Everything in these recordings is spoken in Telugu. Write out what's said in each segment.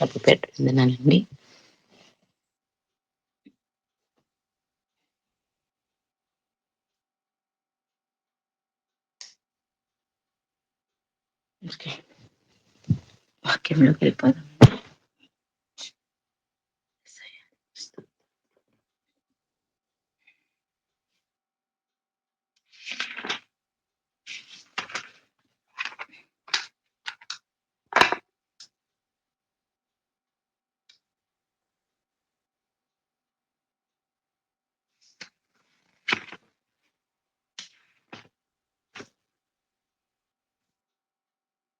ప్రభుపేట వందనాలండి. ఓకే. వాక్యంలోకి వెళ్ళిపోదాం.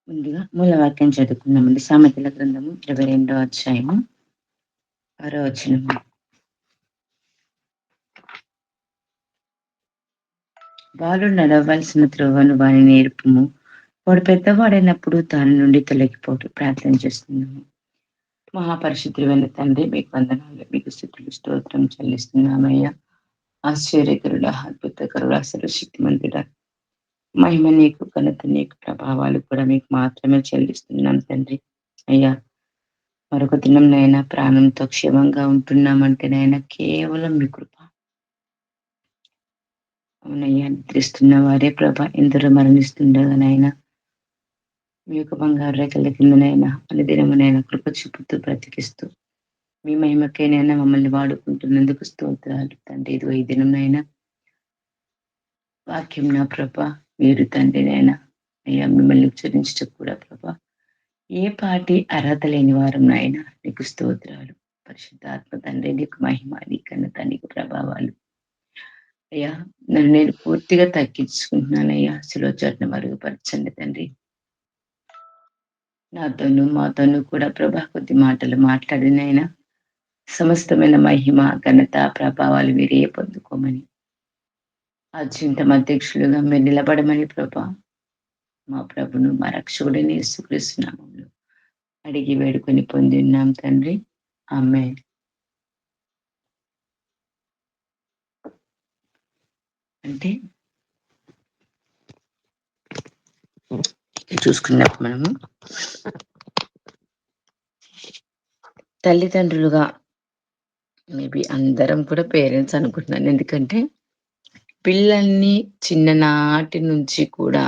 ముందుగా మూల వాక్యం చదువుకుందామండి. సామెతల గ్రంథము 22వ అధ్యాయము 6వ వచనము. వాడు నడవలసిన త్రోవను వాని నేర్పుము. వాడు పెద్దవాడైనప్పుడు దాని నుండి తొలగిపోటు. ప్రార్థన చేస్తున్నాము. మహాపరిశుద్ధుడైన తండ్రి, మీకు వందనాలు, మీకు స్తుతులు స్తోత్రం చెల్లిస్తున్నామయ్యా. ఆశ్చర్యకరుడ, అద్భుతకరుడ, సర్వశక్తిమంతుడ, మహిమ నీకు, ఘనత నీకు, ప్రభావాలు కూడా మీకు మాత్రమే చెల్లిస్తున్నాం తండ్రి. అయ్యా, మరొక దినంనైనా ప్రాణంతో క్షేమంగా ఉంటున్నామంటేనైనా కేవలం మీ కృప. అవునయ్యా, నిద్రిస్తున్న వారే ప్రభ ఎందరో మరణిస్తుండగానైనా మీ యొక్క బంగారు రేఖల కిందనైనా అనుదినమునైనా కృప చూపుతూ బ్రతికిస్తూ మీ మహిమకైనా మమ్మల్ని వాడుకుంటున్నందుకు స్తోత్రాలు తండ్రి. ఇదిగో ఈ దినంనైనా వాక్యం నా ప్రభ, మీరు తండ్రినైనా అయ్యా మిమ్మల్ని ఉచ్చరించటం కూడా ప్రభ ఏ పాటి అర్హత లేని వారం నాయన నీకు స్తోత్రాలు. పరిశుద్ధాత్మ తండ్రి, నీకు మహిమ, నీ ఘనత, నీకు ప్రభావాలు. అయ్యా, నన్ను నేను పూర్తిగా తగ్గించుకుంటున్నానయ్యా. శిలోచరణ మరుగుపరచండి తండ్రి. నాతోనూ మాతోనూ కూడా ప్రభా కొద్ది మాటలు మాట్లాడినైనా సమస్తమైన మహిమ, ఘనత, ప్రభావాలు మీరే పొందుకోమని అత్యంత అధ్యక్షులుగా మీరు నిలబడమని ప్రభా మా ప్రభును మా రక్షకుడిని యేసుక్రీస్తు నామములో అడిగి వేడుకొని పొంది ఉన్నాం తండ్రి. ఆమేన్. అంటే చూసుకున్నప్పుడు మనము తల్లిదండ్రులుగా మేబీ అందరం కూడా పేరెంట్స్ అనుకుంటున్నాను. ఎందుకంటే పిల్లల్ని చిన్ననాటి నుంచి కూడా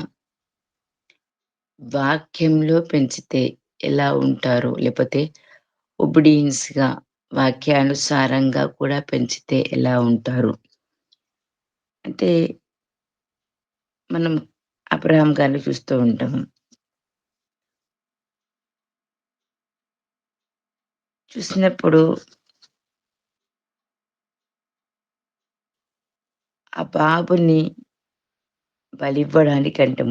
వాక్యంలో పెంచితే ఎలా ఉంటారో, లేకపోతే ఒబిడియన్స్‌గా వాక్యానుసారంగా కూడా పెంచితే ఎలా ఉంటారు. అంటే మనం అబ్రహాం గారిని చూస్తూ ఉంటాము. చూసినప్పుడు ఆ బాబుని బలివ్వడానికంటే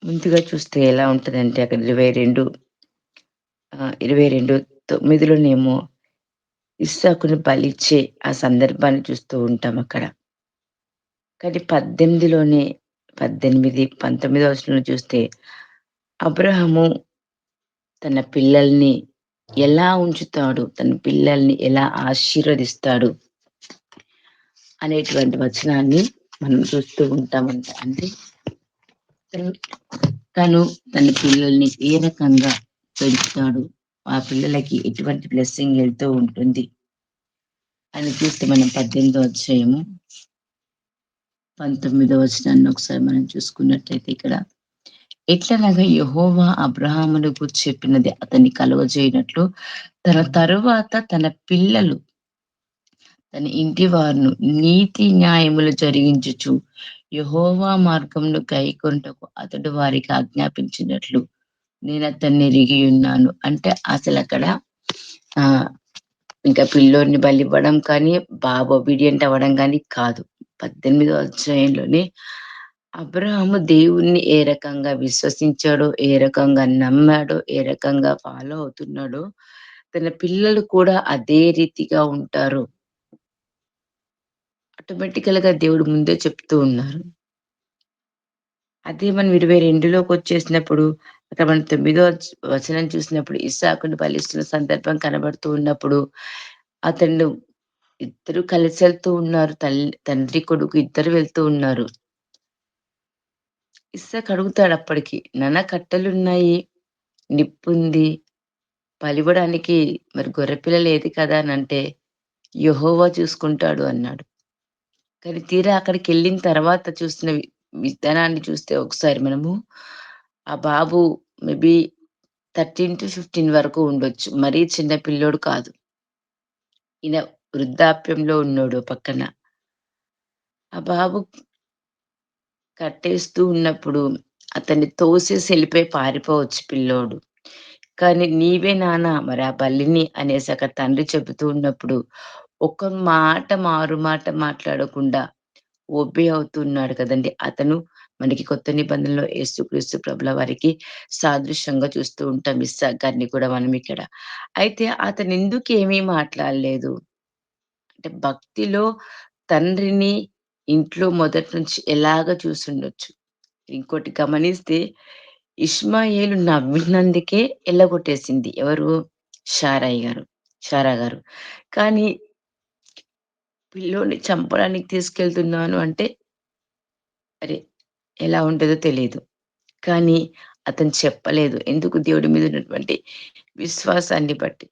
ముందుగా చూస్తే ఎలా ఉంటదంటే అక్కడ 22:9లోనేమో ఇస్సాకుని బలిచ్చే ఆ సందర్భాన్ని చూస్తూ ఉంటాం అక్కడ. కానీ 18, 19 వచనంలో చూస్తే అబ్రహాము తన పిల్లల్ని ఎలా ఉంచుతాడు, తన పిల్లల్ని ఎలా ఆశీర్వదిస్తాడు అనేటువంటి వచనాన్ని మనం చూస్తూ ఉంటామంట. అంటే తను తను తన పిల్లల్ని ఏ రకంగా పెంచుతాడు, ఆ పిల్లలకి ఎటువంటి బ్లెస్సింగ్ వెళ్తూ ఉంటుంది అని చూస్తే మనం 18వ అధ్యాయము 19వ వచనాన్ని ఒకసారి మనం చూసుకున్నట్లయితే ఇక్కడ ఎట్లనగా యెహోవా అబ్రహామును గూర్చి చెప్పినది అతన్ని కలుగజేయనట్లు తన తరువాత తన పిల్లలు తన ఇంటి వారును నీతి న్యాయములు జరిగించుచు యెహోవా మార్గమును గైకొనుటకు అతడు వారికి ఆజ్ఞాపించినట్లు నేను అతన్ని ఎరిగి ఉన్నాను. అంటే అసలు అక్కడ ఆ ఇంకా పిల్లోడిని బలివ్వడం కానీ, బాబు ఒబీడియంట్ అవ్వడం కానీ కాదు. 18వ అధ్యాయంలోనే అబ్రహాము దేవుణ్ణి ఏ రకంగా విశ్వసించాడో, ఏ రకంగా నమ్మాడో, ఏ రకంగా ఫాలో అవుతున్నాడో, తన పిల్లలు కూడా అదే రీతిగా ఉంటారు. ఆటోమేటికల్‌గా దేవుడు ముందే చెప్తూ ఉన్నారు. అదే మనం 22లోకొచ్చేసినప్పుడు అక్కడ మనం 9దో వచనం చూసినప్పుడు ఇస్సాకుని బలిస్తున్న సందర్భం కనబడుతూ ఉన్నప్పుడు, అతను ఇద్దరు కలిసెళ్తూ ఉన్నారు. తండ్రి, కొడుకు ఇద్దరు వెళ్తూ ఉన్నారు. ఇస్సాకు అడుగుతాడప్పటికి, "నాన్న కట్టెలున్నాయి, నిప్పుంది, బలివ్వడానికి మరి గొర్రెపిల్ల లేదు కదా!" అనంటే, "యెహోవా చూసుకుంటాడు" అన్నాడు. కానీ తీరా అక్కడికెళ్ళిన తర్వాత చూసిన విధానాన్ని చూస్తే ఒకసారి మనము, ఆ బాబు మేబీ 13-15 వరకు ఉండొచ్చు. మరీ చిన్న పిల్లోడు కాదు. ఈయన వృద్ధాప్యంలో ఉన్నోడు పక్కన. ఆ బాబు కట్టేస్తూ ఉన్నప్పుడు అతన్ని తోసేసి ఎళ్ళిపోయి పారిపోవచ్చు పిల్లోడు. కానీ "నీవే నాన్న మరి ఆ బలిని" అనేసి అక్కడ తండ్రి చెబుతూ ఉన్నప్పుడు, ఒక్క మాట మారు మాట మాట్లాడకుండా ఒబే అవుతున్నాడు కదండీ! అతను మనకి కొత్త నిబంధనలో యేసుక్రీస్తు ప్రభుల వారికి సాదృశ్యంగా చూస్తూ ఉంటాం ఇస్సాక్ గారిని కూడా మనం ఇక్కడ. అయితే అతనెందుకు ఏమీ మాట్లాడలేదు? అంటే భక్తిలో తండ్రిని ఇంట్లో మొదటి నుంచి ఎలాగా చూసుండొచ్చు. ఇంకోటి గమనిస్తే ఇష్మాయేలు నమ్మినందుకే ఎల్లగొట్టేసింది. ఎవరు? షారయి గారు. షారా గారు. కానీ పిల్లోడిని చంపడానికి తీసుకెళ్తున్నాను అంటే, అరె! ఎలా ఉంటదో తెలీదు. కానీ అతను చెప్పలేదు. ఎందుకు దేవుడి మీద ఉన్నటువంటి విశ్వాసాన్ని బట్టి.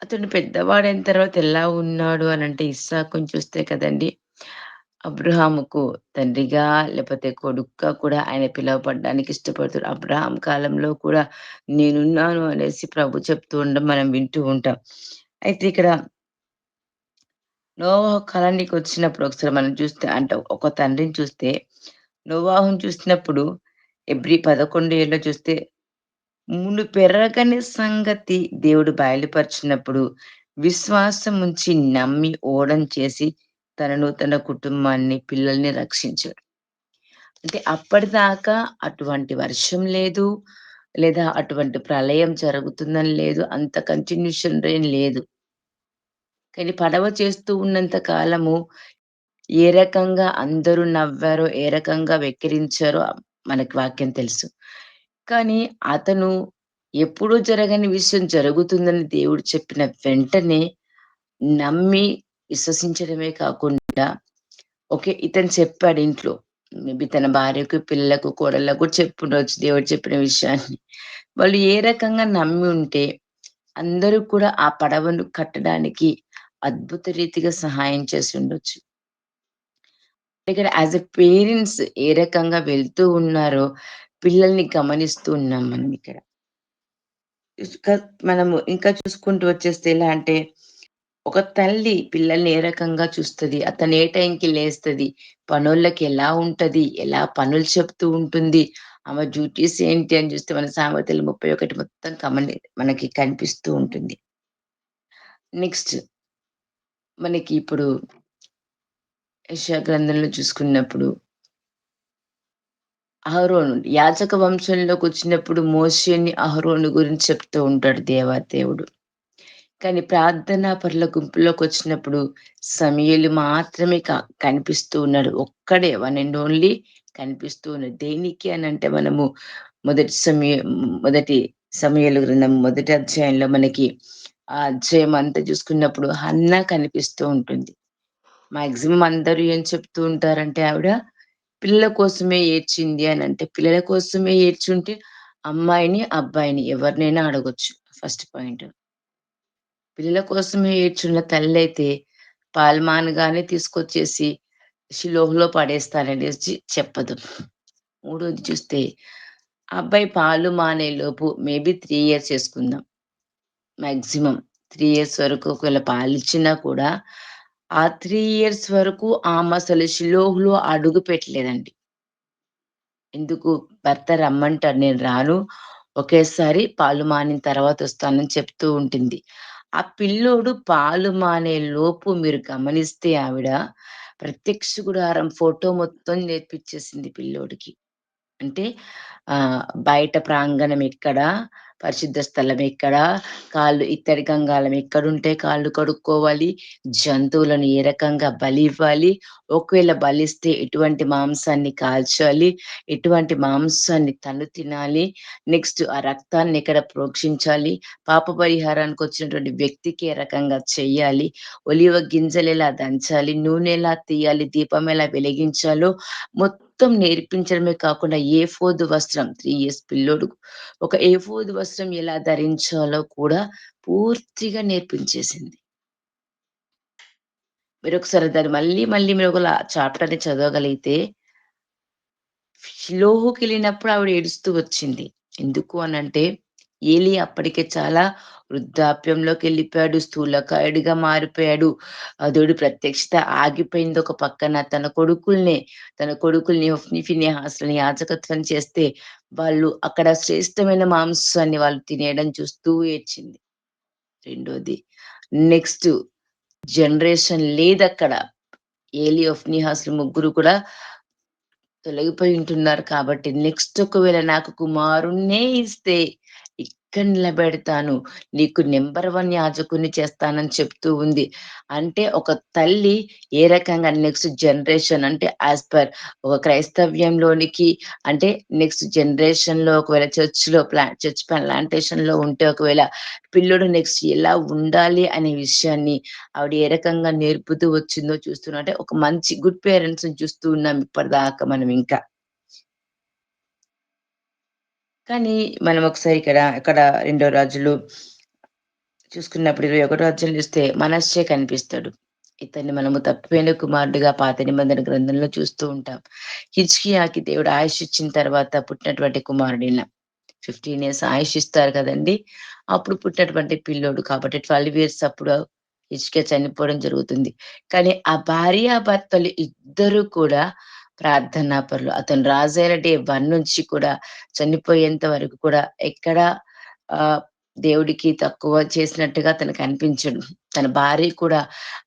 అతను పెద్దవాడైన తర్వాత ఎలా ఉన్నాడు అనంటే ఇస్సాకుని చూస్తే కదండీ! అబ్రాహాముకు తండ్రిగా లేపోతే కొడుకుగా కూడా ఆయన పిలువబడ్డానికి ఇష్టపడుతాడు. అబ్రాహాం కాలంలో కూడా నేనున్నాను అనేసి ప్రభు చెప్తూ ఉండడం మనం వింటూ ఉంటాం. అయితే ఇక్కడ నోవహు కాలానికొచ్చినప్పుడు ఒకసారి మనం చూస్తే అంటే ఒక తండ్రిని చూస్తే నోవాహుని చూసినప్పుడు ఎబ్రి 11:7 చూస్తే మునుపెరగని సంగతి దేవుడు బయలుపరిచినప్పుడు విశ్వాసముంచి నమ్మి ఓడను చేసి తనను, తన కుటుంబాన్ని, పిల్లల్ని రక్షించాడు. అంటే అప్పటిదాకా అటువంటి వర్షం లేదు. లేదా అటువంటి ప్రళయం జరుగుతుందని లేదు. అంత కంటిన్యూషన్ రెయిన్ లేదు. కానీ పడవ చేస్తూ ఉన్నంత కాలము ఏ రకంగా అందరూ నవ్వారో, ఏ రకంగా వెక్కిరించారో మనకి వాక్యం తెలుసు. కానీ అతను ఎప్పుడూ జరగని విషయం జరుగుతుందని దేవుడు చెప్పిన వెంటనే నమ్మి విశ్వసించడమే కాకుండా ఓకే. ఇతను చెప్పాడు ఇంట్లో. మేబీ తన భార్యకు, పిల్లలకు, కోడళ్ళకు కూడా చెప్పుండొచ్చు దేవుడు చెప్పిన విషయాన్ని. వాళ్ళు ఏ రకంగా నమ్మి ఉంటే అందరూ కూడా ఆ పడవను కట్టడానికి అద్భుత రీతిగా సహాయం చేసుండొచ్చు. ఇక్కడ యాస్ ఎ పేరెంట్స్ ఏ రకంగా వెళ్తూ ఉన్నారో పిల్లల్ని గమనిస్తూ ఉన్నాం మనం ఇక్కడ. ఇక మనము ఇంకా చూసుకుంటూ వచ్చేస్తే ఎలా అంటే, ఒక తల్లి పిల్లల్ని ఏ రకంగా చూస్తది, అతను ఏ టైంకి లేస్తది, పనోళ్ళకి ఎలా ఉంటది, ఎలా పనులు చెప్తూ ఉంటుంది, ఆమె డ్యూటీస్ ఏంటి అని చూస్తే మన సామెతలు 31 మొత్తం మనకి కనిపిస్తూ ఉంటుంది. నెక్స్ట్ మనకి ఇప్పుడు యెషయా గ్రంథంలో చూసుకున్నప్పుడు అహరోను యాజక వంశంలోకొచ్చినప్పుడు మోషేని, అహరోను గురించి చెప్తూ ఉంటాడు దేవాదేవుడు. కానీ ప్రార్థనా పరుల గుంపులోకొచ్చినప్పుడు సమూయేలు మాత్రమే కనిపిస్తూ ఉన్నాడు. ఒక్కడే వన్ అండ్ ఓన్లీ కనిపిస్తూ ఉన్నాడు. దేనికి అనంటే మనము మొదటి మొదటి సమూయేలు గ్రంథం మొదటి అధ్యాయంలో మనకి ఆ అధ్యాయం అంతా చూసుకున్నప్పుడు హన్నా కనిపిస్తూ ఉంటుంది. మాక్సిమం అందరూ ఏం చెప్తూ ఉంటారంటే ఆవిడ పిల్లల కోసమే ఏడ్చింది అనంటే, పిల్లల కోసమే ఏడ్చుంటే అమ్మాయిని, అబ్బాయిని ఎవరినైనా అడగొచ్చు ఫస్ట్ పాయింట్. పిల్లల కోసమే ఏడ్చున్న తల్లయితే పాలు మానగానే తీసుకొచ్చేసి షిలోహ్‌లో పడేస్తాననేసి చెప్పదు. మూడోది చూస్తే ఆ అబ్బాయి పాలు మానేలోపు మేబీ 3 ఇయర్స్ చేసుకుందాం. మాక్సిమం 3 ఇయర్స్ వరకు ఒకవేళ పాలిచ్చినా కూడా, ఆ 3 ఇయర్స్ వరకు ఆమసలు షిలోహ్‌లో అడుగు పెట్టలేదండి. ఎందుకు? భర్త రమ్మంటాడు. నేను రాను. ఒకేసారి పాలు మానిన తర్వాతొస్తానని చెప్తూ ఉంటుంది. ఆ పిల్లోడు పాలు మానే లోపు మీరు గమనిస్తే ఆవిడ ప్రత్యక్ష గుడారం ఫోటో మొత్తం నేర్పిచ్చేసింది పిల్లోడికి. అంటే బయట ప్రాంగణం ఎక్కడ, పరిశుద్ధ స్థలం ఎక్కడ, కాళ్ళు ఇత్తడి గంగాళం ఎక్కడుంటే కాళ్ళు కడుక్కోవాలి, జంతువులను ఏ రకంగా బలి ఇవ్వాలి, ఒకవేళ బలిస్తే ఎటువంటి మాంసాన్ని కాల్చాలి, ఎటువంటి మాంసాన్ని తను తినాలి, నెక్స్ట్ ఆ రక్తాన్ని ఎక్కడ ప్రోక్షించాలి, పాప పరిహారానికొచ్చినటువంటి వ్యక్తికి ఏ రకంగా చెయ్యాలి, ఒలివ గింజలెలా దంచాలి, నూనె ఎలా తీయాలి, దీపం ఎలా వెలిగించాలో మొత్తం నేర్పించడమే కాకుండా ఏఫోదు వస్త్రం 3 ఇయర్స్ పిల్లోడు ఒక ఏఫోదు వస్త్రం ఎలా ధరించాలో కూడా పూర్తిగా నేర్పించేసింది. మీరొకసారి దాన్ని మళ్ళీ, మళ్ళీ మీరొకలా చాప్టర్‌ని చదవగలిగితే షిలోహుకెళ్ళినప్పుడు ఆవిడ ఏడుస్తూ వచ్చింది. ఎందుకు అనంటే, ఏలి అప్పటికే చాలా వృద్ధాప్యంలోకెళ్ళిపోయాడు. స్థూలకాయుడిగా మారిపోయాడు. దేవుడి ప్రత్యక్షత ఆగిపోయింది ఒక పక్కన. తన కొడుకుల్ని హొఫ్ని, ఫినెహాస్‌లని యాజకత్వం చేస్తే, వాళ్ళు అక్కడ శ్రేష్టమైన మాంసాన్ని వాళ్ళు తినేయడం చూస్తూ ఏడ్చింది. రెండోది నెక్స్ట్ జనరేషన్ లేదక్కడ. ఏలి, హొఫ్నీహాస్‌లు ముగ్గురు కూడా తొలగిపోయి ఉంటున్నారు కాబట్టి నెక్స్ట్ ఒకవేళ నాకు కుమారుణ్ణే ఇస్తే ఇక్కడ నిలబెడతాను. నీకు నంబర్ 1 యాజకుడిని చేస్తానని చెప్తూ ఉంది. అంటే ఒక తల్లి ఏ రకంగా నెక్స్ట్ జనరేషన్ అంటే యాస్ పర్ ఒక క్రైస్తవ్యంలోనికి అంటే నెక్స్ట్ జనరేషన్‌లో ఒకవేళ చర్చ్ ప్లాంటేషన్‌లో ఉంటే ఒకవేళ పిల్లోడు నెక్స్ట్ ఎలా ఉండాలి అనే విషయాన్ని ఆవిడ ఏ రకంగా నేర్పుతూ వచ్చిందో చూస్తున్నాం. అంటే ఒక మంచి గుడ్ పేరెంట్స్‌ని చూస్తూ ఉన్నాం ఇప్పటిదాకా మనం ఇంకా. కానీ మనం ఒకసారి ఇక్కడ రెండో రాజులు చూసుకున్నప్పుడు 21 అధ్యాయం చూస్తే మనష్షే కనిపిస్తాడు. ఇతన్ని మనము తప్పిపోయిన కుమారుడిగా పాత నిబంధన గ్రంథంలో చూస్తూ ఉంటాం. హిజ్కియాకి దేవుడు ఆయుష్ ఇచ్చిన తర్వాత పుట్టినటువంటి కుమారుడిన. 15 ఇయర్స్ ఆయుష్ ఇస్తారు కదండీ! అప్పుడు పుట్టినటువంటి పిల్లోడు కాబట్టి 12 ఇయర్స్ అప్పుడు హిజ్కియా చనిపోవడం జరుగుతుంది. కానీ ఆ భార్యాభర్తలు ఇద్దరు కూడా ప్రార్థనాపరులు. అతను రాజైన డే 1 నుంచి కూడా చనిపోయేంత వరకు కూడా ఎక్కడ ఆహ్, దేవుడికి తక్కువ చేసినట్టుగా తనకు అనిపించడు. తన భార్య కూడా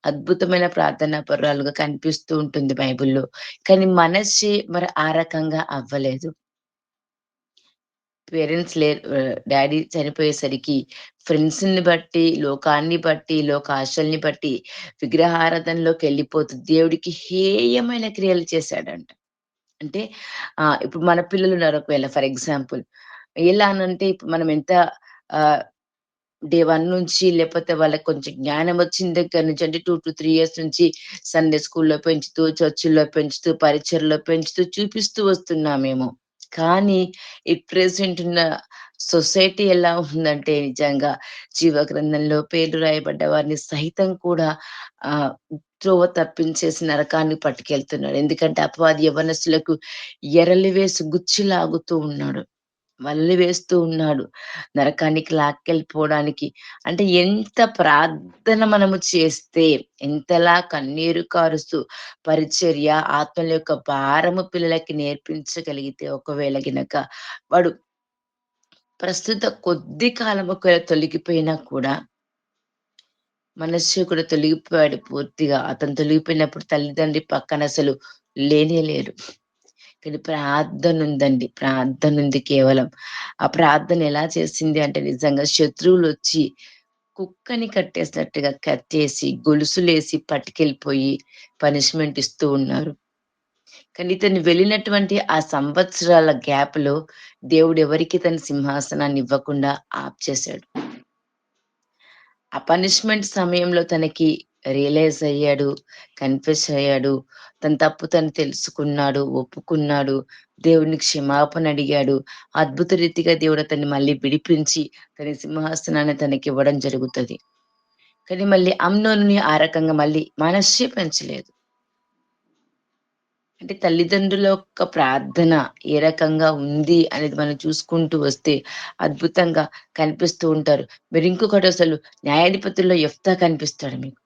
అద్భుతమైన ప్రార్థనా పరురాలుగా కనిపిస్తూ ఉంటుంది బైబిల్‌లో. కానీ మనష్షే మరి ఆ రకంగా అవ్వలేదు. పేరెంట్స్ లేరు డ్యాడీ చనిపోయేసరికి ఫ్రెండ్స్‌ని బట్టి, లోకాన్ని బట్టి, లోకాశల్ని బట్టి విగ్రహారాధనలోకెళ్ళిపోతూ దేవుడికి హేయమైన క్రియలు చేశాడంట. అంటే ఇప్పుడు మన పిల్లలున్నారు ఒకవేళ ఫర్ ఎగ్జాంపుల్. ఎలా అనంటే ఇప్పుడు మనం ఎంత ఆహ్, డే 1 నుంచి లేపోతే వాళ్ళకి కొంచెం జ్ఞానం వచ్చిన దగ్గర నుంచి అంటే 2-3 ఇయర్స్ నుంచి సండే స్కూల్‌లో పెంచుతూ, చర్చుల్లో పెంచుతూ, పరిచర్లో పెంచుతూ, చూపిస్తూ వస్తున్నామేమో. కానీ ఈ ప్రెజెంట్ ఉన్న సొసైటీ ఎలా ఉందంటే నిజంగా జీవ గ్రంథంలో పేర్లు రాయబడ్డ వారిని సహితం కూడా ఆహ్, త్రోవ తప్పించేసి నరకానికి పట్టుకెళ్తున్నాడు. ఎందుకంటే అపవాది యవ్వనస్తులకు ఎరలు వేసి గుచ్చి లాగుతూ ఉన్నాడు. వల్లి వేస్తూ ఉన్నాడు. నరకానికి లాక్కెళ్ళిపోవడానికి. అంటే ఎంత ప్రార్థన మనము చేస్తే, ఎంతలా కన్నీరు కారుస్తూ పరిచర్య, ఆత్మల యొక్క భారము పిల్లలకి నేర్పించగలిగితే ఒకవేళ గినక వాడు ప్రస్తుత కొద్ది కాలం ఒకవేళ తొలగిపోయినా కూడా మనస్సు కూడా తొలగిపోయాడు పూర్తిగా. అతను తొలగిపోయినప్పుడు తల్లిదండ్రి పక్కన అసలు లేనే లేరు. కానీ ప్రార్థనుందండి. ప్రార్థనుంది కేవలం. ఆ ప్రార్థన ఎలా చేసింది అంటే నిజంగా శత్రువులొచ్చి కుక్కని కట్టేసినట్టుగా కట్టేసి, గొలుసులేసి పట్టుకెళ్ళిపోయి పనిష్మెంట్ ఇస్తూ ఉన్నారు. కానీ ఇతను వెళ్ళినటువంటి ఆ సంవత్సరాల గ్యాప్‌లో దేవుడెవరికీ తన సింహాసనాన్ని ఇవ్వకుండా ఆపుచేసాడు. ఆ పనిష్మెంట్ సమయంలో తనకి రియలైజ్ అయ్యాడు. కన్ఫెస్ అయ్యాడు. తన తప్పు తను తెలుసుకున్నాడు. ఒప్పుకున్నాడు. దేవుడిని క్షమాపణ అడిగాడు. అద్భుత రీతిగా దేవుడు అతన్ని మళ్ళీ విడిపించి తన సింహాసనాన్ని తనకివ్వడం జరుగుతది. కానీ మళ్ళీ అమ్నోనుని ఆ రకంగా మళ్ళీ మనస్సే పెంచలేదు. అంటే తల్లిదండ్రుల యొక్క ప్రార్థన ఏ రకంగా ఉంది అనేది మనం చూసుకుంటూ వస్తే అద్భుతంగా కనిపిస్తూ ఉంటారు. మీరు ఇంకొకటసలు న్యాయాధిపతుల్లో యెఫ్తా కనిపిస్తాడు మీకు.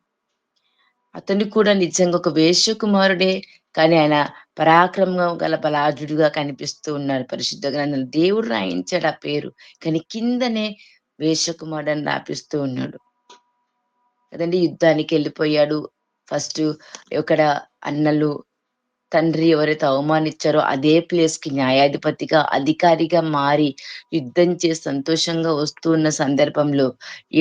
అతను కూడా నిజంగా ఒక వేశ్య కుమారుడే. కానీ ఆయన పరాక్రమం గల బలాఢ్యుడుగా కనిపిస్తూ ఉన్నాడు పరిశుద్ధ గ్రంథంలో. దేవుడు రాయించాడు ఆ పేరు. కానీ కిందనే వేశ్య కుమారుడని రాపిస్తూ ఉన్నాడు. కదండీ! యుద్ధానికెళ్ళిపోయాడు. ఫస్టు ఇక్కడ అన్నలు తండ్రి ఎవరైతే అవమానిచ్చారో అదే ప్లేస్‌కి న్యాయాధిపతిగా, అధికారిగా మారి యుద్ధం చేసి సంతోషంగా వస్తూ ఉన్న సందర్భంలో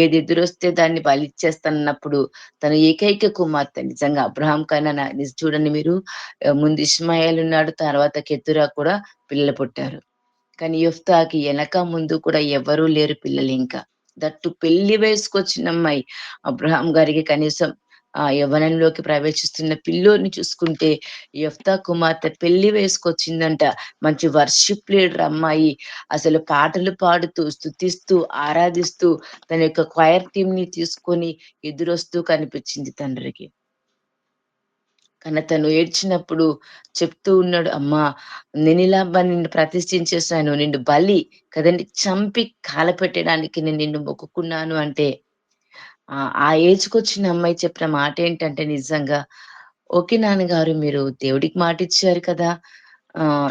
ఏదెదురొస్తే దాన్ని బలిచ్చేస్తానన్నప్పుడు తన ఏకైక కుమార్తె నిజంగా అబ్రాహాం కన్నా చూడండి మీరు ముందు ఇష్మాయేల్ ఉన్నాడు. తర్వాత కెతురా కూడా పిల్లలు పుట్టారు. కానీ యెఫ్తాకి ఎనక ముందు కూడా ఎవ్వరూ లేరు పిల్లలింకా. దట్టు పెళ్లి వయసుకొచ్చిన అమ్మాయి. అబ్రాహాం గారికి కనీసం యవ్వనంలోకి ప్రవేశిస్తున్న పిల్లోడిని చూసుకుంటే, యెఫ్తా కుమార్తె పెళ్లి వయసుకొచ్చిందంట. మంచి వర్షిప్ లీడర్ అమ్మాయి. అసలు పాటలు పాడుతూ, స్తుతిస్తూ, ఆరాధిస్తూ తన యొక్క క్వైర్ టీమ్‌ని తీసుకొని ఎదురొస్తూ కనిపించింది తండ్రికి. కానీ తను ఏడ్చినప్పుడు చెప్తూ ఉన్నాడు, "అమ్మా నేనిలా నిన్ను ప్రతిష్ఠించేసాను. నిన్ను బలి కదండీ! చంపి కాలపెట్టడానికి నేను నిన్ను మొక్కుకున్నాను" అంటే ఆ ఏజ్‌కొచ్చిన అమ్మాయి చెప్పిన మాటేంటంటే నిజంగా, "ఓకే నాన్నగారు మీరు దేవుడికి మాటిచ్చారు కదా!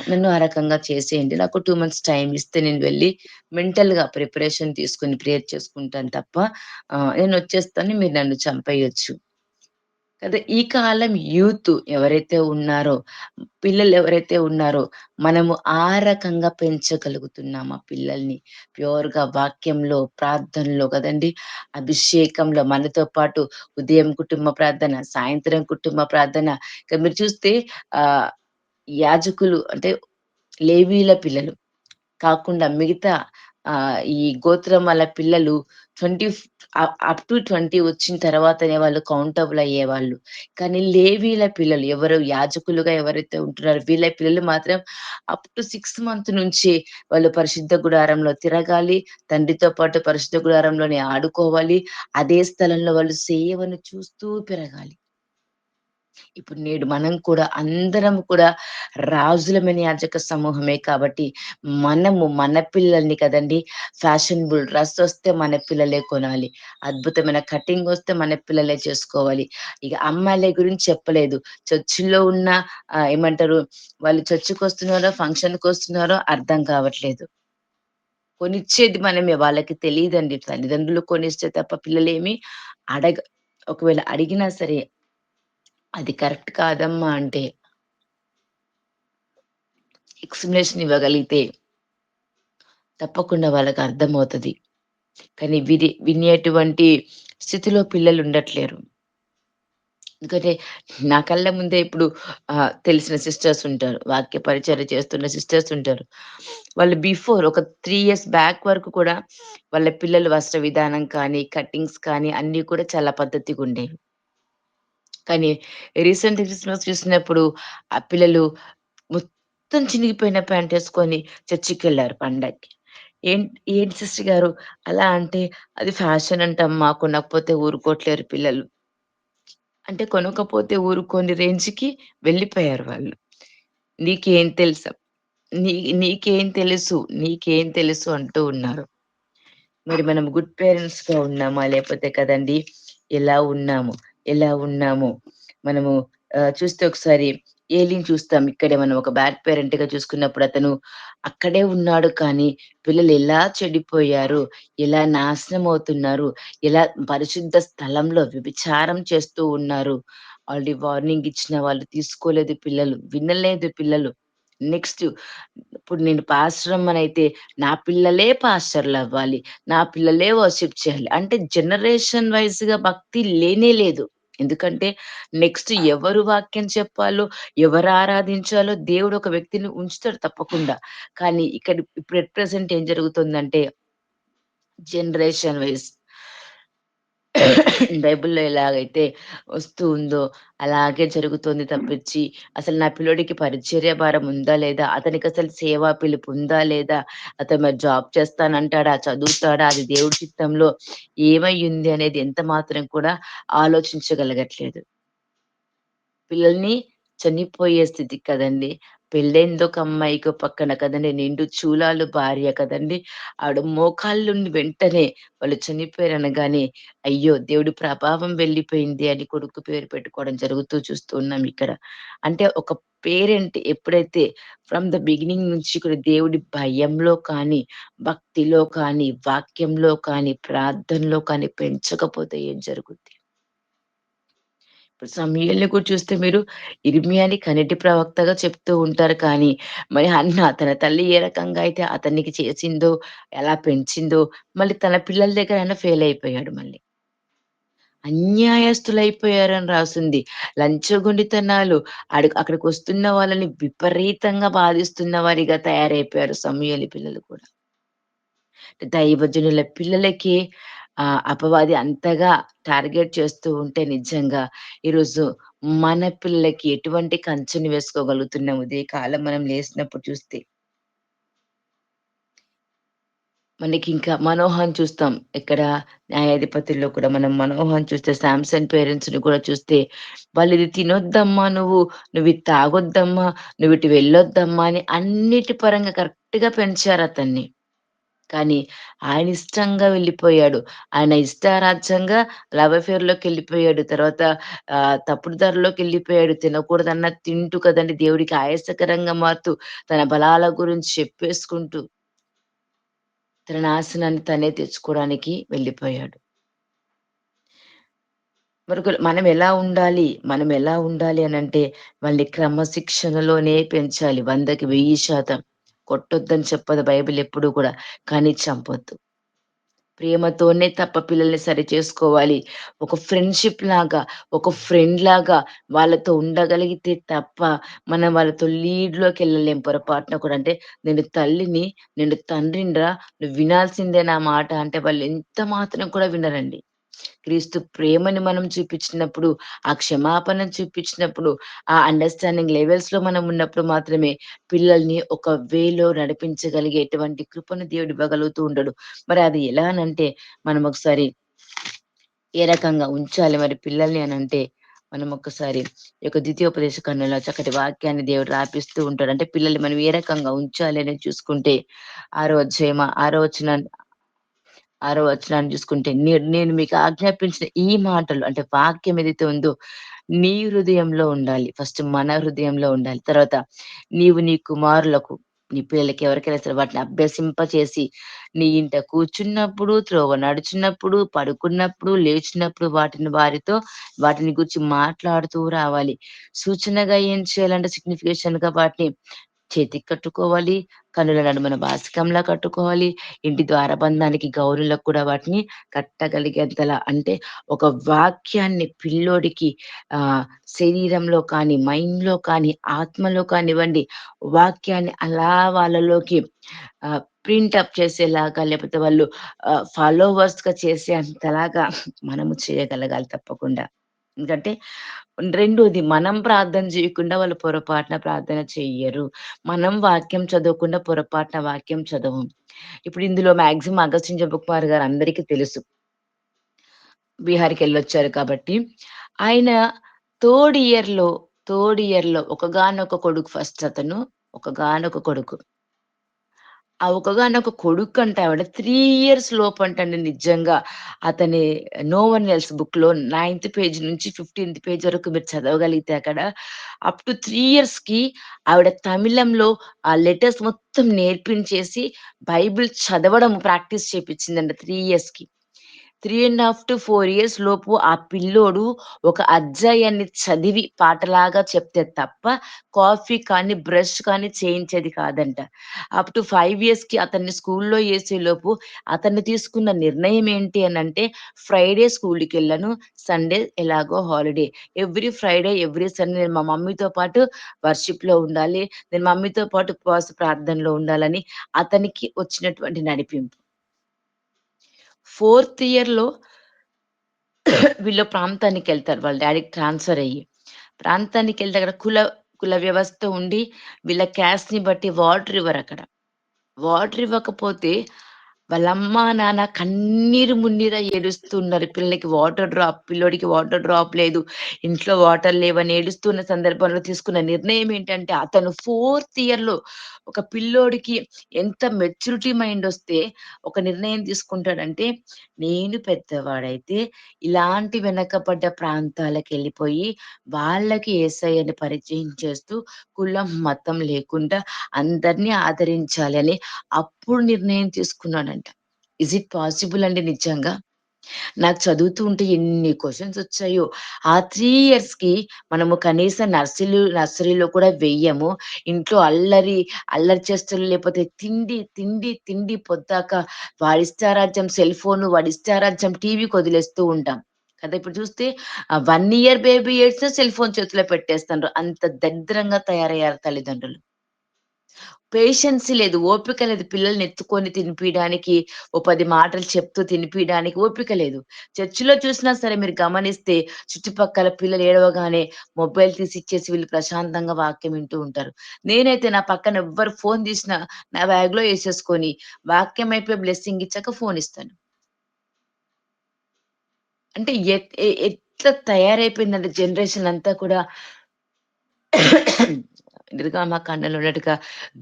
నన్ను ఆ రకంగా చేసేయండి. నాకు 2 మంత్స్ టైమ్ ఇస్తే నేను వెళ్లి మెంటల్‌గా ప్రిపరేషన్ తీసుకొని ప్రేయర్ చేసుకుంటాను తప్ప నేనొచ్చేస్తాను. మీరు నన్ను చంపేయొచ్చు." కదా! ఈ కాలం యూత్ ఎవరైతే ఉన్నారో, పిల్లలెవరైతే ఉన్నారో, మనము ఆ రకంగా పెంచగలుగుతున్నామా పిల్లల్ని? ప్యూర్‌గా వాక్యంలో, ప్రార్థనలో కదండీ! అభిషేకంలో మనతో పాటు ఉదయం కుటుంబ ప్రార్థన, సాయంత్రం కుటుంబ ప్రార్థన. ఇక మీరు చూస్తే ఆహ్, యాజకులు అంటే లేవీయుల పిల్లలు కాకుండా మిగతా ఈ గోత్రం వాళ్ళ పిల్లలు 20 అప్ టు 20 వచ్చిన తర్వాతనే వాళ్ళు కౌంటబుల్ అయ్యేవాళ్ళు. కానీ లేవీయుల పిల్లలు ఎవరు యాజకులుగా ఎవరైతే ఉంటున్నారో వీళ్ళ పిల్లలు మాత్రం అప్ టు 6 మంత్ నుంచి వాళ్ళు పరిశుద్ధ గుడారంలో తిరగాలి. తండ్రితో పాటు పరిశుద్ధ గుడారంలోనే ఆడుకోవాలి. అదే స్థలంలో వాళ్ళు సేవను చూస్తూ పెరగాలి. ఇప్పుడు నేడు మనం కూడా అందరం కూడా రాజులమని యాజక సమూహమే కాబట్టి, మనము మన పిల్లల్ని కదండీ! ఫ్యాషనబుల్ డ్రెసొస్తే మన పిల్లలే కొనాలి. అద్భుతమైన కటింగొస్తే మన పిల్లలే చేసుకోవాలి. ఇక అమ్మాయిల గురించి చెప్పలేదు. చర్చిలో ఉన్న ఏమంటారు వాళ్ళు చర్చికొస్తున్నారో, ఫంక్షన్‌కొస్తున్నారో అర్థం కావట్లేదు. కొనిచ్చేది మనమే. వాళ్ళకి తెలీదండి. తల్లిదండ్రులు కొనిస్తే తప్ప పిల్లలేమి అడగ ఒకవేళ అడిగినా సరే, అది కరెక్ట్ కాదమ్మా అంటే ఎక్స్‌ప్లనేషన్ ఇవ్వగలిగితే తప్పకుండా వాళ్ళకర్థమవుతది. కానీ వినేటువంటి స్థితిలో పిల్లలుండట్లేరు. ఎందుకంటే నా కళ్ళ ముందే ఇప్పుడు తెలిసిన సిస్టర్స్ ఉంటారు. వాక్య పరిచర్య చేస్తున్న సిస్టర్స్ ఉంటారు. వాళ్ళు బిఫోర్ ఒక 3 ఇయర్స్ బ్యాక్ వరకు కూడా వాళ్ళ పిల్లల వస్త్ర విధానం కానీ, కటింగ్స్ కానీ అన్నీ కూడా చాలా పద్ధతిగుండేవి. కానీ రీసెంట్ క్రిస్మస్ చూసినప్పుడు ఆ పిల్లలు మొత్తం చినిగిపోయిన ప్యాంటేసుకొని చర్చికెళ్లారు పండక్కి. ఏంటి సిస్టర్ గారు అలా అంటే, "అది ఫ్యాషన్ అంటమ్మా కొనకపోతే ఊరుకోవట్లేరు పిల్లలు." అంటే కొనకపోతే ఊరుకోని రేంజ్‌కి వెళ్ళిపోయారు వాళ్ళు. "నీకేం తెలుసా? నీ నీకేం తెలుసు? నీకేం తెలుసు?" అంటూ ఉన్నారు. మరి మనం గుడ్ పేరెంట్స్‌గా ఉన్నామా? లేపోతే కదండీ! ఎలా ఉన్నాము? ఎలా ఉన్నాము? మనము చూస్తే ఒకసారి ఏలీని చూస్తాం. ఇక్కడే మనం ఒక బ్యాడ్ పేరెంట్‌గా చూసుకున్నప్పుడు అతను అక్కడే ఉన్నాడు కానీ, పిల్లలు ఎలా చెడిపోయారు, ఎలా నాశనం అవుతున్నారు, ఎలా పరిశుద్ధ స్థలంలో వ్యభిచారం చేస్తూ ఉన్నారు. ఆల్రెడీ వార్నింగ్ ఇచ్చిన వాళ్ళు తీసుకోలేదు పిల్లలు. వినలేదు పిల్లలు. నెక్స్ట్ ఇప్పుడు నేను పాస్టర్ అమ్మనైతే నా పిల్లలే పాస్టర్‌లవ్వాలి. నా పిల్లలే వర్షిప్ చేయాలి. అంటే జనరేషన్ వైస్‌గా భక్తి లేనే లేదు. ఎందుకంటే నెక్స్ట్ ఎవరు వాక్యం చెప్పాలో, ఎవరు ఆరాధించాలో దేవుడు ఒక వ్యక్తిని ఉంచుతాడు తప్పకుండా. కానీ ఇక్కడ ఇప్పుడు ఎట్ ప్రెజెంట్ ఏం జరుగుతుందంటే జనరేషన్ వైస్ బైబిల్‌లో ఎలాగైతే వస్తూ ఉందో, అలాగే జరుగుతుంది తప్పించి, అసలు నా పిల్లోడికి పరిచర్య భారం ఉందా లేదా? అతనికసలు సేవా పిలుపు ఉందా లేదా? అతను మరి జాబ్ చేస్తానంటాడా? చదువుతాడా? అది దేవుడి చిత్తంలో ఏమయ్యుంది అనేది ఎంత మాత్రం కూడా ఆలోచించగలగట్లేదు. పిల్లల్ని చనిపోయే స్థితికి కదండీ! పెళ్ళైందొక అమ్మాయికి పక్కన కదండీ! నిండు చూలాలు భార్య కదండీ! ఆవిడ మోకాళ్ళుండి వెంటనే వాళ్ళు చనిపోయారనగానే, అయ్యో! దేవుడి ప్రభావం వెళ్ళిపోయింది అని కొడుకు పేరు పెట్టుకోవడం జరుగుతూ చూస్తూ ఉన్నాం ఇక్కడ. అంటే ఒక పేరెంట్ ఎప్పుడైతే ఫ్రమ్ ద బిగినింగ్ నుంచి కూడా దేవుడి భయంలో కానీ, భక్తిలో కానీ, వాక్యంలో కానీ, ప్రార్థనలో కానీ పెంచకపోతే ఏం జరుగుద్ది? ఇప్పుడు సమూయేలుని కూడా చూస్తే మీరు ఇర్మియాని కనిటి ప్రవక్తగా చెప్తూ ఉంటారు కానీ, మరి హన్నా తన తల్లి ఏ రకంగా అయితే అతనికి చేసిందో, ఎలా పెంచిందో, మళ్ళీ తన పిల్లల దగ్గర ఆయన ఫెయిల్ అయిపోయాడు మళ్ళీ. అన్యాయస్తులైపోయారని రాసుంది. లంచగొండితనాలు అక్కడికొస్తున్న వాళ్ళని విపరీతంగా బాధిస్తున్న వారిగా తయారైపోయారు సమూయేలు పిల్లలు కూడా. దైవజనుల పిల్లలకి అపవాది అంతగా టార్గెట్ చేస్తూ ఉంటే నిజంగా ఈరోజు మన పిల్లలకి ఎటువంటి కంచెని వేసుకోగలుగుతున్నాం ఉదయ కాలం మనం లేసినప్పుడు చూస్తే. మనకింకా 'మనోహన్' చూస్తాం. ఇక్కడ 'న్యాయాధిపతుల్లో' కూడా మనం 'మనోహన్' చూస్తే 'శాంసన్' పేరెంట్స్‌ని కూడా చూస్తే, "వాళ్ళిది తినొద్దమ్మా నువ్వు, నువ్విది తాగొద్దమ్మా, నువ్విటు వెళ్ళొద్దమ్మా" అని అన్నిటి పరంగా కరెక్ట్‌గా పెంచారతన్ని. కానీ ఆయన ఇష్టంగా వెళ్ళిపోయాడు. ఆయన ఇష్టారాజ్యంగా లవ్ అఫేర్‌లోకెళ్ళిపోయాడు. తర్వాత తప్పుడు దారిలోకెళ్ళిపోయాడు. తినకూడదన్నది తింటూ కదండీ దేవుడికి ఆయాసకరంగా మారుతూ, తన బలాల గురించి చెప్పేసుకుంటూ తన నాశనాన్ని తనే తెచ్చుకోవడానికి వెళ్ళిపోయాడు. మనం ఎలా ఉండాలి? మనం ఎలా ఉండాలి అనంటే, వాళ్ళని క్రమశిక్షణలోనే పెంచాలి. 100కి 1000% కొట్టొద్దని చెప్పదు బైబిల్ ఎప్పుడు కూడా. కానీ చంపొద్దు. ప్రేమతోనే తప్ప పిల్లల్ని సరిచేసుకోవాలి. ఒక ఫ్రెండ్‌షిప్ లాగా, ఒక ఫ్రెండ్ లాగా వాళ్ళతో ఉండగలిగితే తప్ప, మనం వాళ్ళతో లీడ్‌లోకెళ్ళలేం పొరపాటున కూడా. అంటే నేను తల్లిని, నేను తండ్రినిరా, నువ్వు వినాల్సిందే నా మాట అంటే వాళ్ళు ఎంత మాత్రం కూడా వినరండి. క్రీస్తు ప్రేమని మనం చూపించినప్పుడు, ఆ క్షమాపణ చూపించినప్పుడు, ఆ అండర్‌స్టాండింగ్ లెవెల్స్‌లో మనం ఉన్నప్పుడు మాత్రమే పిల్లల్ని ఒక వేలో నడిపించగలిగేటువంటి కృపను దేవుడు ఇవ్వగలుగుతూ ఉండడు. మరి అది ఎలా అనంటే, మనం ఒకసారి ఏ రకంగా ఉంచాలి మరి పిల్లల్ని అనంటే, మనం ఒక్కసారి ఈ యొక్క ద్వితీయోపదేశ కాండంలో చక్కటి వాక్యాన్ని దేవుడు రాపిస్తూ ఉంటాడు. అంటే పిల్లల్ని మనం ఏ రకంగా ఉంచాలి అనేది చూసుకుంటే, ఆరో అధ్యాయం, ఆరో వచనాన్ని చూసుకుంటే, నేను మీకు ఆజ్ఞాపించిన ఈ మాటలు అంటే వాక్యం ఏదైతే ఉందో, నీ హృదయంలో ఉండాలి. ఫస్ట్ మన హృదయంలో ఉండాలి. తర్వాత నీవు నీ కుమారులకు, నీ పిల్లలకి ఎవరికైనా సరే వాటిని అభ్యసింపచేసి, నీ ఇంట కూర్చున్నప్పుడు, త్రోవ నడుచున్నప్పుడు, పడుకున్నప్పుడు, లేచినప్పుడు వాటిని గూర్చి మాట్లాడుతూ రావాలి. సూచనగా ఏం చేయాలంటే సిగ్నిఫికేషన్‌గా వాటిని చేతికి కట్టుకోవాలి. కనుల నడుమన బాసికంలా కట్టుకోవాలి. ఇంటి ద్వారబంధానికి, గౌరులకు కూడా వాటిని కట్టగలిగేంతలా అంటే ఒక వాక్యాన్ని పిల్లోడికి శరీరంలో కానీ, మైండ్‌లో కానీ, ఆత్మలో కానివ్వండి, వాక్యాన్ని అలా వాళ్ళలోకి ప్రింటప్ చేసేలాగా లేకపోతే వాళ్ళు ఫాలోవర్స్‌గా చేసే అంతలాగా మనము చేయగలగాలి తప్పకుండా. ఎందుకంటే రెండోది మనం ప్రార్థన చేయకుండా వాళ్ళు పొరపాటున ప్రార్థన చెయ్యరు. మనం వాక్యం చదవకుండా పొరపాటున వాక్యం చదవం. ఇప్పుడు ఇందులో మాక్సిమం అగస్టిన్ జబ్బకుమార్ గారు అందరికీ తెలుసు. బీహార్‌కెళ్ళొచ్చారు కాబట్టి. ఆయన థర్డ్ ఇయర్‌లో ఒక్కగానొక్క కొడుకు ఫస్ట్ అతను. ఒక్కగానొక కొడుకు. ఆ ఒక్కగానొక కొడుకంట ఆవిడ 3 ఇయర్స్ లోపంటండి నిజంగా. అతని 'నో వన్ ఎల్స్' బుక్‌లో 9థ్ పేజ్ నుంచి 15థ్ పేజ్ వరకు మీరు చదవగలిగితే అక్కడ అప్ టు 3 ఇయర్స్‌కి ఆవిడ తమిళంలో ఆ లెటర్స్ మొత్తం నేర్పించేసి బైబిల్ చదవడం ప్రాక్టీస్ చేపిచ్చిందంట 3 ఇయర్స్‌కి. 3½ to 4 ఇయర్స్ లోపు ఆ పిల్లోడు ఒక అధ్యాయాన్ని చదివి పాటలాగా చెప్తే తప్ప కాఫీ కానీ, బ్రష్ కానీ చేయించేది కాదంట. అప్ టు 5 ఇయర్స్‌కి అతన్ని స్కూల్‌లో ఏసేలోపు అతను తీసుకున్న నిర్ణయం ఏంటి అనంటే, ఫ్రైడే స్కూలుకెళ్ళను. సండే ఎలాగో holiday. Every Friday, every Sunday నేను మా మమ్మీతో పాటు వర్షిప్‌లో ఉండాలి. నేను మమ్మీతో పాటు ఉపవాస ప్రార్థనలో ఉండాలని అతనికి వచ్చినటువంటి నడిపింపు. ఫోర్త్ ఇయర్‌లో వీళ్ళు ప్రాంతానికెళ్తారు. వాళ్ళ డ్యాడీకి ట్రాన్స్‌ఫర్ అయ్యి. ప్రాంతానికెళ్తే అక్కడ కుల వ్యవస్థ ఉండి వీళ్ళ క్యాస్ట్‌ని బట్టి వాటర్ ఇవ్వరక్కడ. వాటర్ ఇవ్వకపోతే వాళ్ళమ్మ, నాన్న కన్నీరు మున్నీరై ఏడుస్తున్నారు. పిల్లోడికి వాటర్ డ్రాప్ లేదు. ఇంట్లో వాటర్ లేవని ఏడుస్తున్న సందర్భంలో తీసుకున్న నిర్ణయం ఏంటంటే, అతను ఫోర్త్ ఇయర్‌లో ఒక పిల్లోడికి ఎంత మెచ్యూరిటీ మైండొస్తే ఒక నిర్ణయం తీసుకుంటాడంటే, నేను పెద్దవాడైతే ఇలాంటి వెనకబడ్డ ప్రాంతాలకెళ్ళిపోయి, వాళ్ళకి యేసయ్యని పరిచయం చేస్తూ, కులం, మతం లేకుండా అందరిని ఆదరించాలి అని అప్పుడు నిర్ణయం తీసుకున్నాడంట. ఈజ్ ఇట్ పాసిబుల్ అండి నిజంగా? నాకు చదువుతూ ఉంటే ఎన్ని క్వెషన్స్ వచ్చాయో. ఆ 3 ఇయర్స్‌కి మనము కనీసం నర్సరీలో కూడా వెయ్యము. ఇంట్లో అల్లరి చేష్టలు లేపోతే తిండి పొద్దాక వాడిష్టారాజ్యం సెల్ ఫోను, వాడిష్టారాజ్యం టీవీకి వదిలేస్తూ ఉంటాం. కదా! ఇప్పుడు చూస్తే 1 ఇయర్ బేబీ ఏడ్చినా సెల్ ఫోన్ చేతిలో పెట్టేస్తుండ్రు. అంత దరిద్రంగా తయారయ్యారు తల్లిదండ్రులు. పేషెన్సీ లేదు. ఓపిక లేదు. పిల్లల్ని ఎత్తుకొని తినిపియడానికి, ఓ 10 మాటలు చెప్తూ తినిపియడానికి ఓపిక లేదు. చర్చిలో చూసినా సరే మీరు గమనిస్తే చుట్టుపక్కల పిల్లలు ఏడవగానే మొబైల్ తీసి ఇచ్చేసి వీళ్ళు ప్రశాంతంగా వాక్యం వింటూ ఉంటారు. నేనైతే నా పక్కన ఎవ్వరు ఫోను తీసినా నా బ్యాగ్‌లో ఏసేసుకొని వాక్యం అయిపోయి బ్లెస్సింగ్ ఇచ్చాక ఫోను ఇస్తాను. అంటే ఎట్లా తయారైపోయిందంటే జనరేషన్ అంతా కూడా నిర్గమాకాండంలో ఉన్నట్టుగా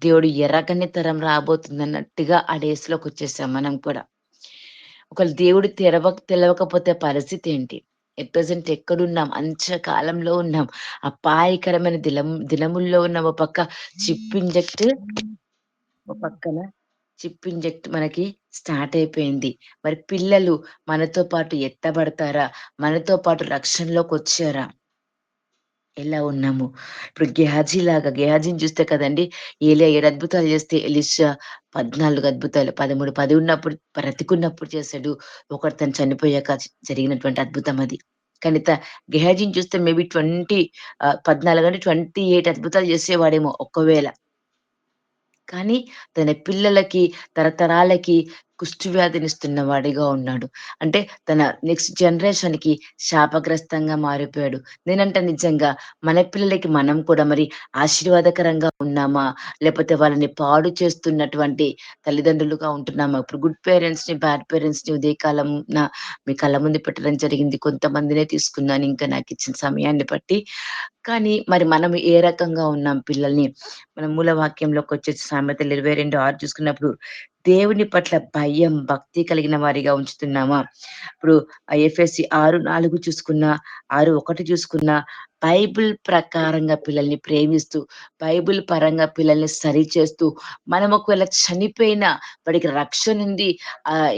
దేవుడు ఎరగని తరం రాబోతుందన్నట్టుగా ఆ డేస్‌లోకొచ్చేసాం మనం కూడా. ఒకవేళ దేవుడు తెలవకపోతే పరిస్థితేంటి? ఎట్ ప్రెజెంట్ ఎక్కడున్నాం? అంత్యకాలంలో ఉన్నాం. అపాయకరమైన దినముల్లో ఉన్నాం. ఓ పక్క చిప్ ఇంజెక్ట్, ఓ పక్కన చిప్ ఇంజెక్ట్ మనకి స్టార్ట్ అయిపోయింది. మరి పిల్లలు మనతో పాటు ఎత్తబడతారా? మనతో పాటు రక్షణలోకొచ్చారా? ఎలా ఉన్నాము. ఇప్పుడు గెహాజీని చూస్తే కదండీ! ఏలియా 7 అద్భుతాలు చేస్తే ఎలీషా 14 అద్భుతాలు 13, 10 ఉన్నప్పుడు బ్రతికున్నప్పుడు చేసాడు. ఒకడు తను చనిపోయాక జరిగినటువంటి అద్భుతం అది. కానీ గెహాజీని చూస్తే మేబీ 14 అంటే 28 అద్భుతాలు చేసేవాడేమో ఒకవేళ. కానీ తన పిల్లలకి, తరతరాలకి కుష్టు వ్యాధినిస్తున్న వాడిగా ఉన్నాడు. అంటే తన నెక్స్ట్ జనరేషన్‌కి శాపగ్రస్తంగా మారిపోయాడు. నేనంట నిజంగా మన పిల్లలకి మనం కూడా మరి ఆశీర్వాదకరంగా ఉన్నామా? లేపోతే వాళ్ళని పాడు చేస్తున్నటువంటి తల్లిదండ్రులుగా ఉంటున్నామా? ఇప్పుడు గుడ్ పేరెంట్స్‌ని, బ్యాడ్ పేరెంట్స్‌ని ఉదయకాలంన మీ కళ్ళ ముందు పెట్టడం జరిగింది. కొంతమందినే తీసుకున్నాను ఇంకా నాకిచ్చిన సమయాన్ని బట్టి. కానీ మరి మనం ఏ రకంగా ఉన్నాం పిల్లల్ని మనం మూల వాక్యంలోకొచ్చేసి సామెతలు 22:6 చూసుకున్నప్పుడు, దేవుని పట్ల భయం, భక్తి కలిగిన వారిగా ఉంచుతున్నామా? ఇప్పుడు ఎఫెసీ 6:4 చూసుకున్నా, 6:1 చూసుకున్నా, బైబిల్ ప్రకారంగా పిల్లల్ని ప్రేమిస్తూ, బైబిల్ పరంగా పిల్లల్ని సరిచేస్తూ, మనం ఒకవేళ చనిపోయినా వాడికి రక్షణుంది.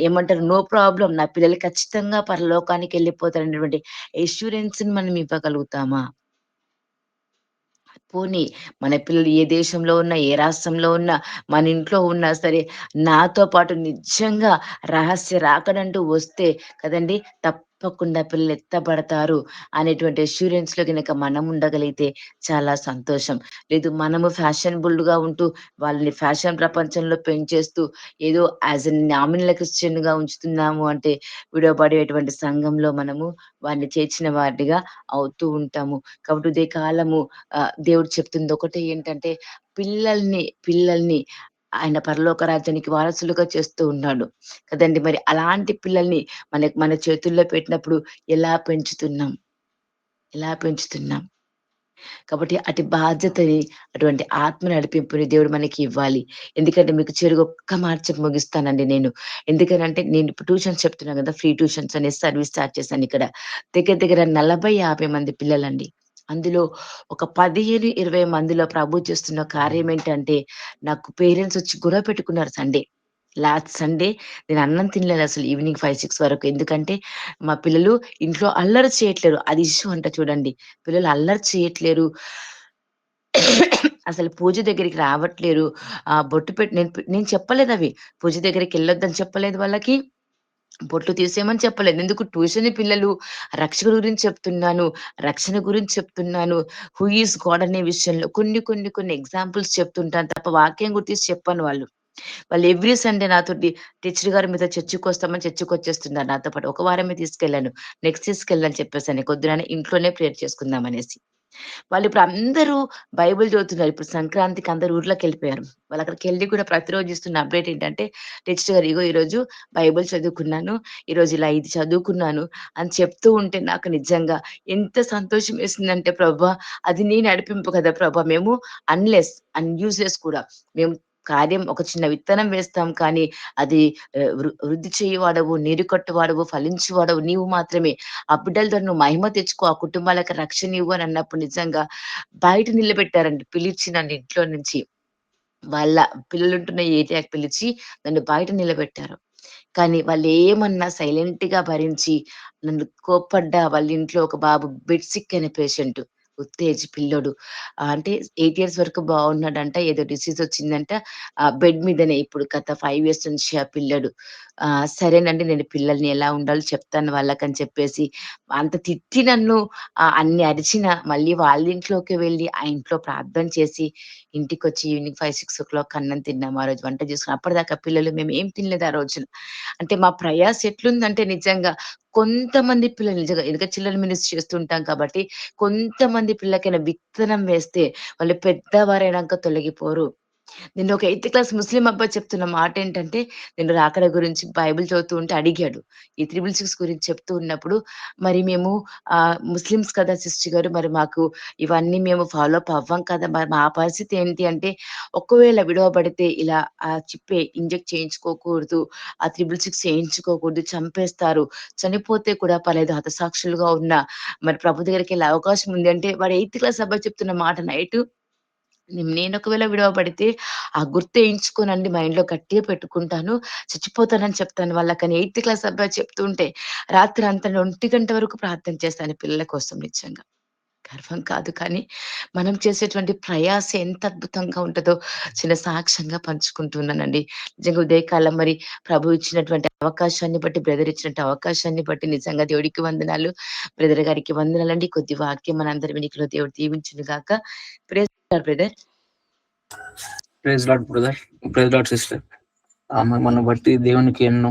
ఏమంటారు నో ప్రాబ్లమ్ నా పిల్లలు ఖచ్చితంగా పరలోకానికెళ్ళిపోతారనేటువంటి అష్యూరెన్స్‌ని మనం ఇవ్వగలుగుతామా? పోనీ మన పిల్లలు ఏ దేశంలో ఉన్నా, ఏ రాష్ట్రంలో ఉన్నా, మన ఇంట్లో ఉన్నా సరే, నాతో పాటు నిజంగా రహస్య రాకడంటూ వస్తే కదండీ! తప్పకుండా పిల్లలు ఎత్తబడతారు అనేటువంటి అష్యూరెన్స్‌లో గనక మనం ఉండగలిగితే చాలా సంతోషం. లేదు మనము ఫ్యాషనబుల్‌గా ఉంటూ వాళ్ళని ఫ్యాషన్ ప్రపంచంలో పెంచేస్తూ ఏదో యాస్ ఎ నామినల్ క్రిస్టియన్‌గా ఉంచుతున్నాము అంటే విడవబడేటువంటి సంఘంలో మనము వారిని చేర్చిన వారిగా అవుతూ ఉంటాము. కాబట్టి ఉదయ కాలము దేవుడు చెప్తుంది ఒకటే ఏంటంటే, పిల్లల్ని ఆయన పరలోక రాజ్యానికి వారసులుగా చేస్తూ ఉన్నాడు. కదండీ! మరి అలాంటి పిల్లల్ని మన చేతుల్లో పెట్టినప్పుడు ఎలా పెంచుతున్నాం? ఎలా పెంచుతున్నాం? కాబట్టి అటు బాధ్యతని, అటువంటి ఆత్మ నడిపింపుని దేవుడు మనకి ఇవ్వాలి. ఎందుకంటే మీకు చివరగా ఒక్క మాట చెప్పి ముగిస్తానండి నేను. ఎందుకనంటే నేను ఇప్పుడు ట్యూషన్స్ చెప్తున్నా గదా! ఫ్రీ ట్యూషన్స్ అనేసి సర్వీస్ స్టార్ట్ చేశానిక్కడ. దగ్గర దగ్గర 40, 50 మంది పిల్లలండి. అందులో ఒక 15, 20 మందిలో ప్రభు చేస్తున్న కార్యం ఏంటంటే, నాకు పేరెంట్స్ వచ్చి గొడవ పెట్టుకున్నారు సండే. లాస్ట్ సండే నేను అన్నం తినలేదసలు ఈవినింగ్ 5, 6 వరకు. ఎందుకంటే మా పిల్లలు ఇంట్లో అల్లరి చేయట్లేరు. అది ఇష్యూ అంట చూడండి. పిల్లలు అల్లరి చేయట్లేరు. అసలు పూజ దగ్గరికి రావట్లేరు. బొట్టు పెట్టి నేను చెప్పలేదవి. పూజ దగ్గరికెళ్ళొద్దని చెప్పలేదు వాళ్ళకి. బొట్లు తీసేయమని చెప్పలేదు. ఎందుకు ట్యూషన్ పిల్లలు రక్షకుడి గురించి చెప్తున్నాను. రక్షణ గురించి చెప్తున్నాను. హూ ఈస్ గాడ్ అనే విషయంలో కొన్ని ఎగ్జాంపుల్స్ చెప్తుంటాను తప్ప వాక్యం గురించి చెప్పను వాళ్ళు. వాళ్ళు ఎవ్రీ సండే నాతోటి టీచర్ గారు మీతో చర్చికొస్తామని చర్చికొచ్చేస్తున్నారు నాతో పాటు. ఒక వారమే తీసుకెళ్ళాను. నెక్స్ట్ తీసుకెళ్ళనని చెప్పేసాను. కొద్దిరాని ఇంట్లోనే ప్రేయర్ చేసుకుందామనేసి. వాళ్ళిప్పుడు అందరూ బైబిల్ చదువుతున్నారు. ఇప్పుడు సంక్రాంతికి అందరూ ఊర్లోకెళ్ళిపోయారు. వాళ్ళక్కడికెళ్ళి కూడా ప్రతిరోజు ఇస్తున్న అప్డేట్ ఏంటంటే, టీచర్ గారు ఇగో ఈరోజు బైబిల్ చదువుకున్నాను. ఈరోజు ఇలా ఇది చదువుకున్నాను అని చెప్తూ ఉంటే నాకు నిజంగా ఎంత సంతోషమేసిందంటే ప్రభా! అది నీ నడిపింపు కదా ప్రభా! మేము అన్‌యూజ్‌లెస్ కూడా. మేము ఒక చిన్న విత్తనం వేస్తాం కానీ అది వృద్ధి చేయువాడవు, నీరు కట్టువాడవు, ఫలించువాడవు నీవు మాత్రమే. ఆ బిడ్డల ద్వారా నువ్వు మహిమ తెచ్చుకో, ఆ కుటుంబాలకు రక్షణ ఇవ్వు అని అన్నప్పుడు నిజంగా బయట నిలబెట్టారండి. పిలిచి నన్ను ఇంట్లో నుంచి. వాళ్ళ పిల్లలుంటున్న ఏరియాకి పిలిచి నన్ను బయట నిలబెట్టారు. కానీ వాళ్ళేమన్నా సైలెంట్‌గా భరించి నన్ను కోప్పడ్డా వాళ్ళ ఇంట్లో ఒక బాబు బెడ్ సిక్ అయిన పేషెంట్. ఉత్తేజ్ పిల్లోడు. అంటే 8 ఇయర్స్ వరకు బాగున్నాడంట. ఏదో డిసీజ్ వచ్చిందంట. బెడ్ మీదనే ఇప్పుడు గత 5 ఇయర్స్ నుంచి ఆ పిల్లోడు. సరేనండి నేను పిల్లల్ని ఎలా ఉండాలో చెప్తాను వాళ్ళకని చెప్పేసి అంత తిట్టి నన్ను అన్ని అరిచినా మళ్ళీ వాళ్ళ ఇంట్లోకి వెళ్ళి ఆ ఇంట్లో ప్రార్థన చేసి ఇంటికొచ్చి ఈవినింగ్ 5, 6 అన్నం తిన్నాము. ఆ రోజు వంట చేసుకున్నాం. అప్పటిదాకా పిల్లలు మేమేం తినలేదు ఆ రోజున. అంటే మా ప్రయాస ఎట్లుందంటే నిజంగా కొంతమంది పిల్లలు నిజంగా ఎందుకంటే చిల్డ్రన్ మినిస్ట్రీ చేస్తుంటాం కాబట్టి కొంతమంది పిల్లలకైనా విత్తనం వేస్తే వాళ్ళు పెద్దవారైనాక తొలగిపోరు. నిన్న ఒక ఎయిత్ క్లాస్ ముస్లిం అబ్బాయి చెప్తున్న మాటేంటంటే, నేను రాకడ గురించి బైబిల్ చదువుతూ ఉంటే అడిగాడు. ఈ 666 గురించి చెప్తూ ఉన్నప్పుడు, మరి మేము ముస్లిమ్స్ కదా సిస్టర్ గారు, మరి మాకు ఇవన్నీ మేము ఫాలో అప్ అవ్వం కదా! మరి మా పరిస్థితి ఏంటి అంటే, ఒకవేళ విడవబడితే ఇలా చిప్పే ఇంజెక్ట్ చేయించుకోకూడదు. ఆ 666 చేయించుకోకూడదు. చంపేస్తారు. చనిపోతే కూడా పర్లేదు హతసాక్షులుగా ఉన్న మరి ప్రభు దగ్గరికెళ్ళే అవకాశం ఉంది అంటే, వాడు ఎయిత్ క్లాస్ అబ్బాయి చెప్తున్న మాట నైటు నేనొకవేళ విడవబడితే, ఆ గుర్తేయించుకోనండి మైండ్‌లో గట్టిగా పెట్టుకుంటాను. చచ్చిపోతానని చెప్తాను వాళ్ళకని ఎయిత్ క్లాస్ అబ్బాయి చెప్తుంటే, రాత్రంతా 1 వరకు ప్రార్థన చేస్తాను పిల్లల కోసం నిజంగా. గర్వం కాదు కానీ, మనం చేసేటువంటి ప్రయాస ఎంత అద్భుతంగా ఉంటదో చిన్న సాక్ష్యంగా పంచుకుంటున్నానండి. నిజంగా ఉదయకాలం మరి ప్రభు ఇచ్చినటువంటి అవకాశాన్ని బట్టి, బ్రదర్ ఇచ్చినట్టు అవకాశాన్ని బట్టి నిజంగా దేవుడికి వందనాలు. బ్రదర్ గారికి వందనాలండి. కొద్ది వాక్యం మనందరి వినికిడిలో దేవుడు దీవించును గాక. Praise lord brother. Praise lord brother. Praise lord sister. మన బట్టి దేవునికి ఎన్నో